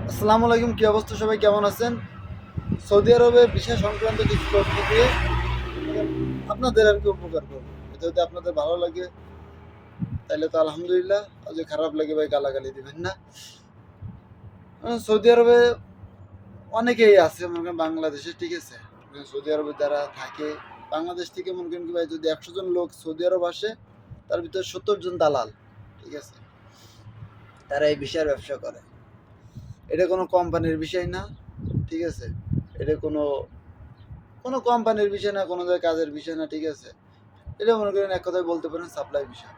আসসালামু আলাইকুম, কি অবস্থা? সবাই কেমন আছেন? সৌদি আরবে ভিসা সংক্রান্ত কিছু তথ্য দিয়ে আপনাদের আর কি উপকার করবো। এটা যদি আপনাদের ভালো লাগে তাহলে তো আলহামদুলিল্লাহ, আর যদি খারাপ লাগে ভাই গালাগালি দিবেন না। সৌদি আরবে অনেকেই আছে মনে করেন বাংলাদেশে, ঠিক আছে। সৌদি আরবে যারা থাকে বাংলাদেশ থেকে মনে করেন কি ভাই, যদি 100 জন লোক সৌদি আরব আসে তার ভিতরে 70 জন দালাল, ঠিক আছে। তারা এই ভিসার ব্যবসা করে। এটা কোনো কোম্পানির বিষয় না, ঠিক আছে। এটা কোনো কোনো কোম্পানির বিষয় না, কোনো জায়গায় কাজের বিষয় না, ঠিক আছে। এটা মনে করেন এক কথায় বলতে পারেন সাপ্লাই বিষয়।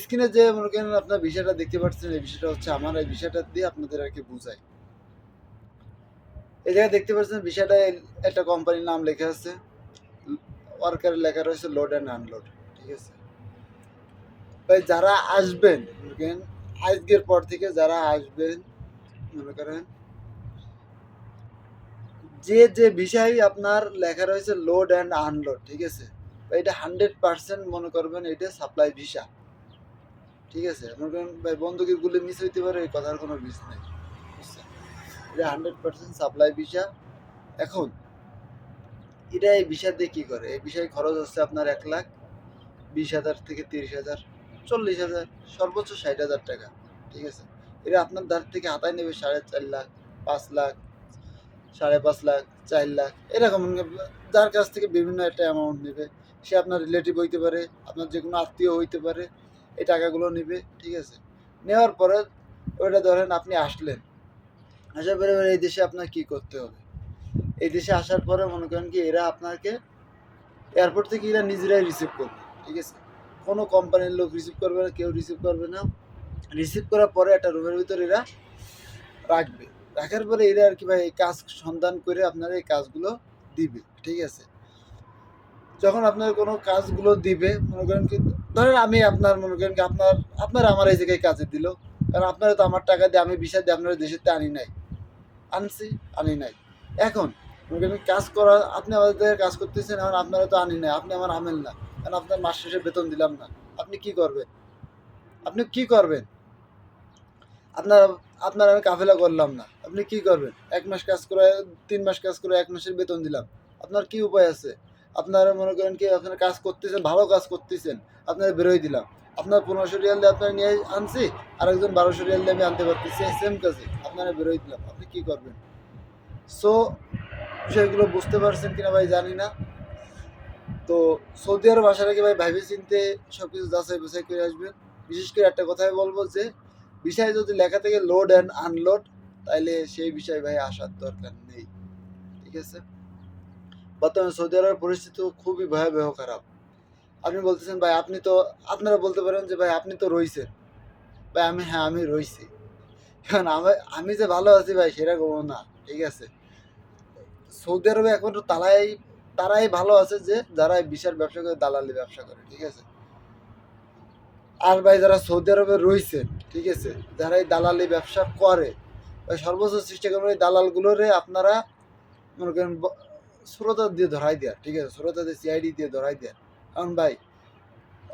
স্ক্রিনে যে মনে করেন আপনার বিষয়টা দেখতে পাচ্ছেন, এই বিষয়টা হচ্ছে আমার, এই বিষয়টা দিয়ে আপনাদের আর কি বুঝাই। এই জায়গায় দেখতে পাচ্ছেন বিষয়টা একটা কোম্পানির নাম লেখা আছে, ওয়ার্কারের লেখা রয়েছে লোড অ্যান্ড আনলোড, ঠিক আছে। ভাই যারা আসবেন মনে করেন আজকের পর থেকে যারা আসবেন মনে করেন যে যে বিষয় আপনার লেখা রয়েছে লোড অ্যান্ড আনলোড, ঠিক আছে। এটা 100% মনে করবেন এটা সাপ্লাই ভিসা, ঠিক আছে। মনে করেন ভাই বন্দুকের গুলি মিস হইতে পারে, এই কথার কোনো মিস নেই, বুঝছেন। এটা 100% সাপ্লাই ভিসা। এখন এটা এই ভিসা দিয়ে কী করে? এই বিষয়ে খরচ হচ্ছে আপনার 1,20,000 থেকে 30,000, 40,000, সর্বোচ্চ 60,000 টাকা, ঠিক আছে। এটা আপনার ধার থেকে হাতায় নেবে 4.5 লাখ, 5 লাখ, 5.5 লাখ, 4 লাখ, এরকম যার কাছ থেকে বিভিন্ন একটা অ্যামাউন্ট নেবে। সে আপনার রিলেটিভ হইতে পারে, আপনার যে কোনো আত্মীয় হইতে পারে, এই টাকাগুলো নেবে, ঠিক আছে। নেওয়ার পরে ওইটা ধরেন আপনি আসলেন, আসার পরে এবার এই দেশে আপনার কী করতে হবে? এই দেশে আসার পরে মনে করেন কি এরা আপনাকে এয়ারপোর্ট থেকে এরা নিজেরাই রিসিভ করবে, ঠিক আছে। কোনো কোম্পানির লোক রিসিভ করবে না, কেউ রিসিভ করবে না। রিসিভ করার পরে একটা রুমের ভিতরে এরা রাখবে। রাখার পরে এরা আর কি ভাই এই কাজ সন্ধান করে আপনার এই কাজগুলো দিবে, ঠিক আছে। যখন আপনার কোনো কাজগুলো দিবে মনে করেন কি, ধরেন আমি আপনার মনে করেন কি আপনার আমার এই জায়গায় কাজে দিল, কারণ আপনারা তো আমার টাকা দিয়ে আমি ভিসা দিয়ে আপনারা দেশেতে আনি নাই, আনছি, আনি নাই। এখন মনে করেন কাজ করা, আপনি আমাদের জায়গায় কাজ করতেছেন, এখন আপনারা তো আনি নাই, আপনি আমার আমেল না, কারণ আপনার মাস শেষে বেতন দিলাম না। আপনি কি করবেন? আপনি কি করবেন? আপনার আপনার আমি কাফেলা করলাম না, আপনি কি করবেন? 1 মাস কাজ করে, 3 মাস কাজ করে 1 মাসের বেতন দিলাম, আপনার কি উপায় আছে? আপনারা মনে করেন কি আপনারা কাজ করতেছেন, ভালো কাজ করতেছেন, আপনারা বেরোয় দিলাম। আপনার 1500 রিয়াল দিয়ে আপনারা নিয়ে আনছি, আরেকজন 1200 রিয়াল দিয়ে আমি আনতে পারতেছি সেম কাজে, আপনারা বেরোয় দিলাম, আপনি কি করবেন? সো বিষয়গুলো বুঝতে পারছেন কিনা ভাই জানি না। তো সৌদি আরব আসার আগে ভাই ভাইবে চিনতে সব কিছু যাচাই বাছাই করে আসবেন। বিশেষ করে একটা কথাই বলবো যে বিষয় যদি লেখা থেকে লোড অ্যান্ড আনলোড, তাইলে সেই বিষয় ভাই আসার দরকার নেই, ঠিক আছে। বর্তমানে সৌদি আরবের পরিস্থিতি খুবই ভয়াবহ খারাপ। আপনি বলতেছেন ভাই আপনি তো, আপনারা বলতে পারেন যে ভাই আপনি তো রইছেন। ভাই হ্যাঁ আমি রইছি। এখন আমি যে ভালো আছি ভাই সেরকমও না, ঠিক আছে। সৌদি আরবে এখন তো তারাই ভালো আছে যে যারা এই ভিসার ব্যবসা করে, দালালি ব্যবসা করে, ঠিক আছে। আর ভাই যারা সৌদি আরবে রয়েছেন, ঠিক আছে, যারা এই দালালি ব্যবসা করে, ভাই সর্বোচ্চ চেষ্টা করবেন এই দালালগুলোরে আপনারা মনে করেন শ্রোতা দিয়ে ধরাই দেয়া, ঠিক আছে, শ্রোতা দিয়ে সিআইডি দিয়ে ধরাই দেয়া। কারণ ভাই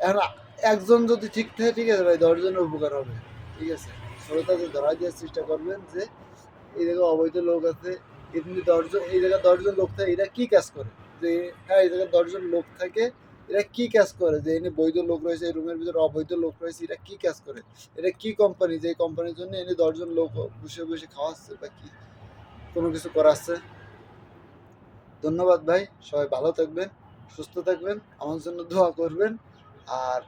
এখন একজন যদি ঠিক থাকে, ঠিক আছে ভাই 10 জনের উপকার হবে, ঠিক আছে। শ্রোতা দিয়ে ধরাই দেওয়ার চেষ্টা করবেন যে এই জায়গায় অবৈধ লোক আছে, এমনি 10 জন, এই জায়গায় 10 জন লোক থাকে, এরা কি কাজ করে? যে হ্যাঁ এই জায়গায় 10 জন লোক থাকে, এরা কি কাজ করে? যে এনে বৈধ লোক রয়েছে, এই রুমের ভিতরে অবৈধ লোক রয়েছে, এরা কি কাজ করে? এটা কি কোম্পানি যে এই কোম্পানির জন্য এনে 10 জন লোক বসে বসে খাওয়াচ্ছে বা কি কোনো কিছু করাচ্ছে? ধন্যবাদ ভাই, সবাই ভালো থাকবেন, সুস্থ থাকবেন, আমার জন্য দোয়া করবেন। আর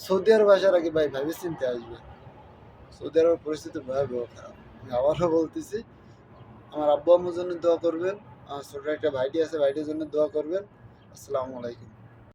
সৌদি আরব আসার আগে ভাই ভাবে চিনতে আসবেন। সৌদি আরবের পরিস্থিতি ভয়াবহ খারাপ, আমি আবারও বলতেছি। আমার আব্বু আম্মুর জন্য দোয়া করবেন, আমার ছোট একটা ভাইটি আছে, ভাইটির জন্য দোয়া করবেন। আসসালামু আলাইকুম।